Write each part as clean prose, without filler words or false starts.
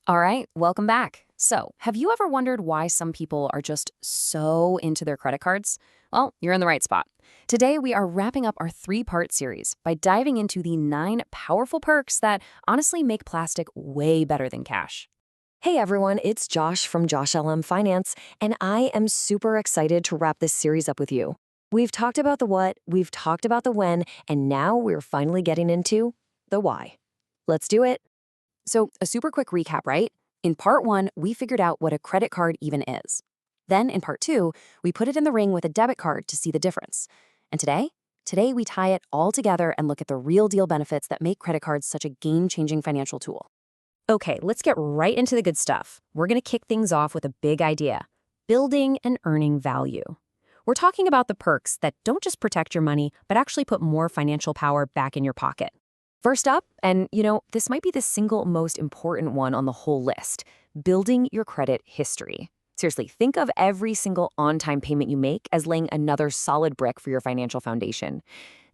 All right, welcome back. So, have you ever wondered why some people are just so into their credit cards? Well, you're in the right spot. Today, we are wrapping up our three-part series by diving into the 9 powerful perks that honestly make plastic way better than cash. Hey everyone, it's Josh from JoshLM Finance, and I am super excited to wrap this series up with you. We've talked about the what, we've talked about the when, and now we're finally getting into the why. Let's do it. So, a super quick recap, right? In part 1, we figured out what a credit card even is. Then, in part 2, we put it in the ring with a debit card to see the difference. And today we tie it all together and look at the real deal benefits that make credit cards such a game-changing financial tool. Okay, let's get right into the good stuff. We're going to kick things off with a big idea: building and earning value. We're talking about the perks that don't just protect your money, but actually put more financial power back in your pocket. First up, and this might be the single most important one on the whole list: building your credit history. Seriously, think of every single on-time payment you make as laying another solid brick for your financial foundation.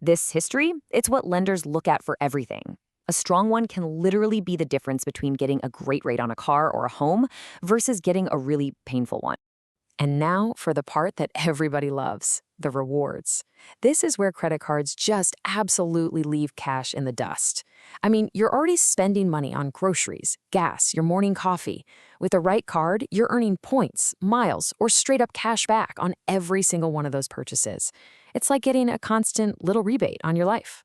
This history, it's what lenders look at for everything. A strong one can literally be the difference between getting a great rate on a car or a home versus getting a really painful one. And now for the part that everybody loves, the rewards. This is where credit cards just absolutely leave cash in the dust. I mean, you're already spending money on groceries, gas, your morning coffee. With the right card, you're earning points, miles, or straight up cash back on every single one of those purchases. It's like getting a constant little rebate on your life.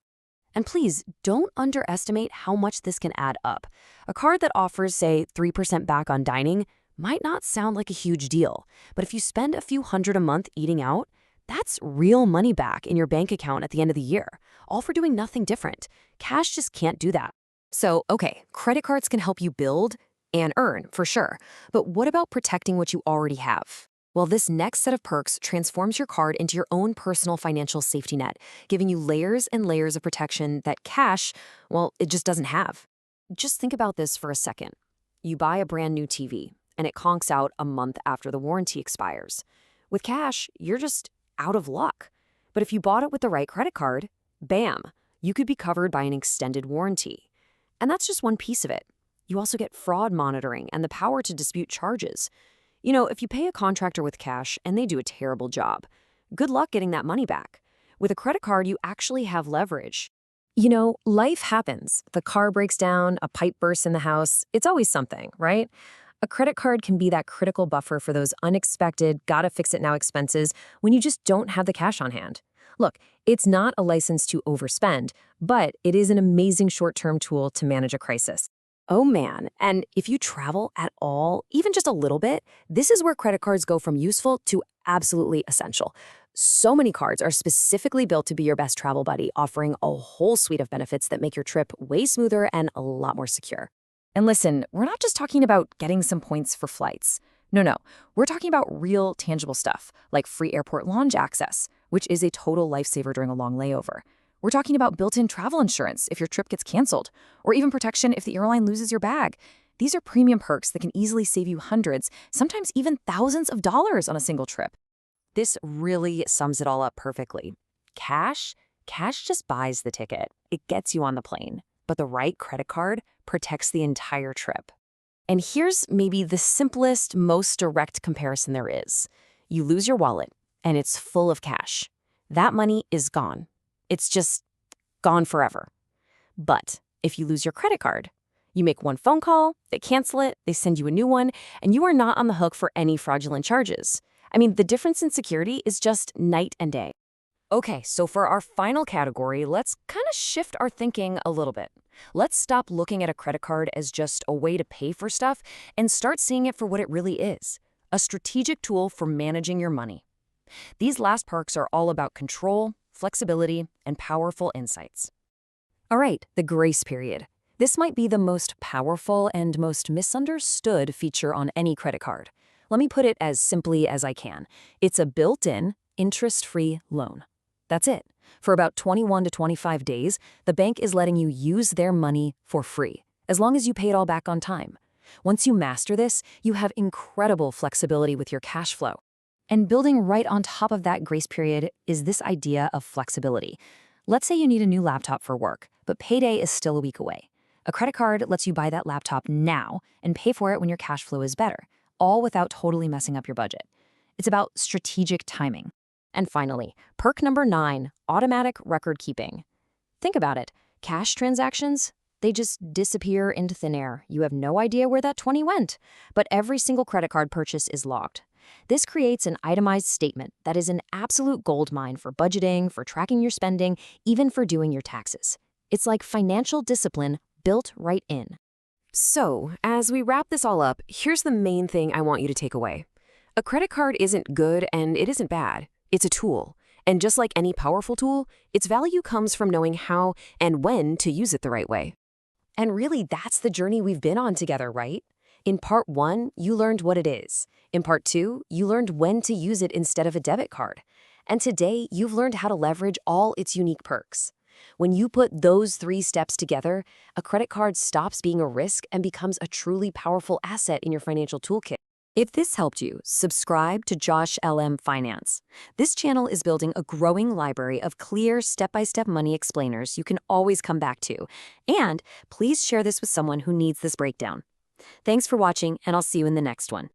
And please, don't underestimate how much this can add up. A card that offers, say, 3% back on dining might not sound like a huge deal, but if you spend a few hundred a month eating out, that's real money back in your bank account at the end of the year, all for doing nothing different. Cash just can't do that. So, okay, credit cards can help you build and earn, for sure. But what about protecting what you already have? Well, this next set of perks transforms your card into your own personal financial safety net, giving you layers and layers of protection that cash, well, it just doesn't have. Just think about this for a second. You buy a brand new TV, and it conks out a month after the warranty expires. With cash, you're just out of luck. But if you bought it with the right credit card, bam, you could be covered by an extended warranty. And that's just one piece of it. You also get fraud monitoring and the power to dispute charges. If you pay a contractor with cash and they do a terrible job, good luck getting that money back. With a credit card, you actually have leverage. Life happens. The car breaks down, a pipe bursts in the house. It's always something, right? A credit card can be that critical buffer for those unexpected, gotta fix it now expenses when you just don't have the cash on hand. Look, it's not a license to overspend, but it is an amazing short-term tool to manage a crisis. Oh man, and if you travel at all, even just a little bit, this is where credit cards go from useful to absolutely essential. So many cards are specifically built to be your best travel buddy, offering a whole suite of benefits that make your trip way smoother and a lot more secure. And listen, we're not just talking about getting some points for flights. No, we're talking about real, tangible stuff, like free airport lounge access, which is a total lifesaver during a long layover. We're talking about built-in travel insurance if your trip gets canceled, or even protection if the airline loses your bag. These are premium perks that can easily save you hundreds, sometimes even thousands of dollars on a single trip. This really sums it all up perfectly. Cash just buys the ticket. It gets you on the plane. But the right credit card protects the entire trip. And here's maybe the simplest, most direct comparison there is. You lose your wallet, and it's full of cash. That money is gone. It's just gone forever. But if you lose your credit card, you make one phone call, they cancel it, they send you a new one, and you are not on the hook for any fraudulent charges. I mean, the difference in security is just night and day. Okay, so for our final category, let's kind of shift our thinking a little bit. Let's stop looking at a credit card as just a way to pay for stuff and start seeing it for what it really is: a strategic tool for managing your money. These last perks are all about control, flexibility, and powerful insights. All right, the grace period. This might be the most powerful and most misunderstood feature on any credit card. Let me put it as simply as I can. It's a built-in, interest-free loan. That's it. For about 21 to 25 days, the bank is letting you use their money for free, as long as you pay it all back on time. Once you master this, you have incredible flexibility with your cash flow. And building right on top of that grace period is this idea of flexibility. Let's say you need a new laptop for work, but payday is still a week away. A credit card lets you buy that laptop now and pay for it when your cash flow is better, all without totally messing up your budget. It's about strategic timing. And finally, perk number 9, automatic record keeping. Think about it. Cash transactions, they just disappear into thin air. You have no idea where that 20 went. But every single credit card purchase is logged. This creates an itemized statement that is an absolute goldmine for budgeting, for tracking your spending, even for doing your taxes. It's like financial discipline built right in. So, as we wrap this all up, here's the main thing I want you to take away. A credit card isn't good and it isn't bad. It's a tool. And just like any powerful tool, its value comes from knowing how and when to use it the right way. And really, that's the journey we've been on together, right? In part 1, you learned what it is. In part 2, you learned when to use it instead of a debit card. And today, you've learned how to leverage all its unique perks. When you put those 3 steps together, a credit card stops being a risk and becomes a truly powerful asset in your financial toolkit. If this helped you, subscribe to JoshLM Finance. This channel is building a growing library of clear step-by-step money explainers you can always come back to. And please share this with someone who needs this breakdown. Thanks for watching, and I'll see you in the next one.